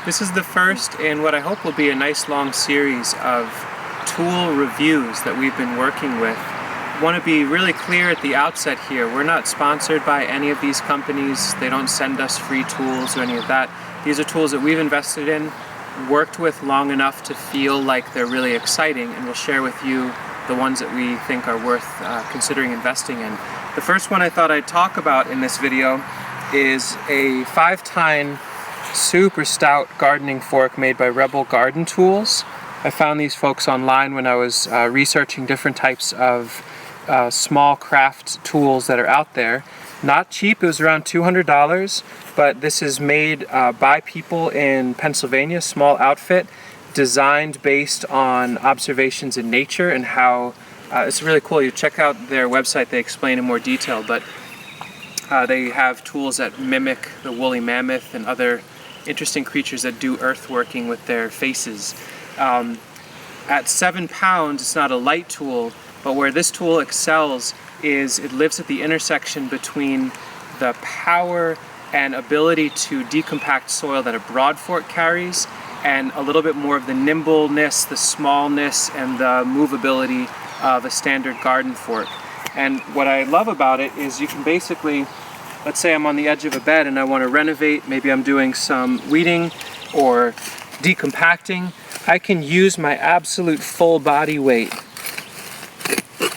This is the first in what I hope will be a nice long series of tool reviews that we've been working with. I want to be really clear at the outset here, we're not sponsored by any of these companies. They don't send us free tools or any of that. These are tools that we've invested in, worked with long enough to feel like they're really exciting, and we'll share with you the ones that we think are worth considering investing in. The first one I thought I'd talk about in this video is a 5-tine super stout gardening fork made by Rebel Garden Tools. I found these folks online when I was researching different types of small craft tools that are out there. Not cheap, it was around $200, but this is made by people in Pennsylvania, small outfit, designed based on observations in nature and how it's really cool. You check out their website, they explain in more detail, but they have tools that mimic the woolly mammoth and other interesting creatures that do earthworking with their faces. At 7 pounds, it's not a light tool, but where this tool excels is it lives at the intersection between the power and ability to decompact soil that a broad fork carries and a little bit more of the nimbleness, the smallness, and the movability of a standard garden fork. And what I love about it is you can basically, let's say I'm on the edge of a bed and I want to renovate, maybe I'm doing some weeding or decompacting, I can use my absolute full body weight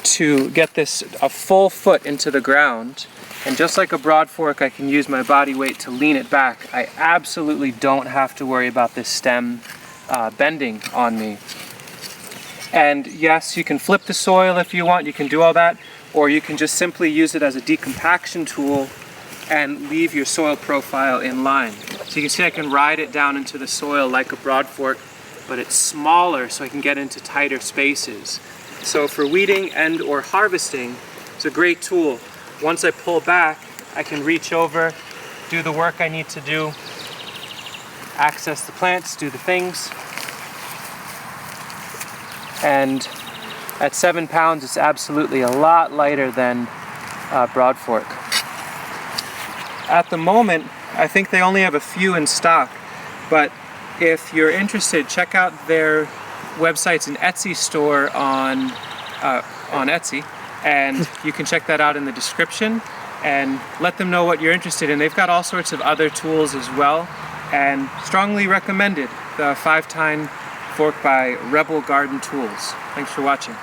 to get this a full foot into the ground. And just like a broad fork, I can use my body weight to lean it back. I absolutely don't have to worry about this stem bending on me. And yes, you can flip the soil if you want, you can do all that, or you can just simply use it as a decompaction tool and leave your soil profile in line. So you can see I can ride it down into the soil like a broad fork, but it's smaller so I can get into tighter spaces. So for weeding and or harvesting, it's a great tool. Once I pull back, I can reach over, do the work I need to do, access the plants, do the things. And at 7 pounds, it's absolutely a lot lighter than broad fork. At the moment, I think they only have a few in stock, but if you're interested, check out their website's an Etsy store on Etsy, and you can check that out in the description and let them know what you're interested in. They've got all sorts of other tools as well, and strongly recommended the 5-tine fork by Rebel Garden Tools. Thanks for watching.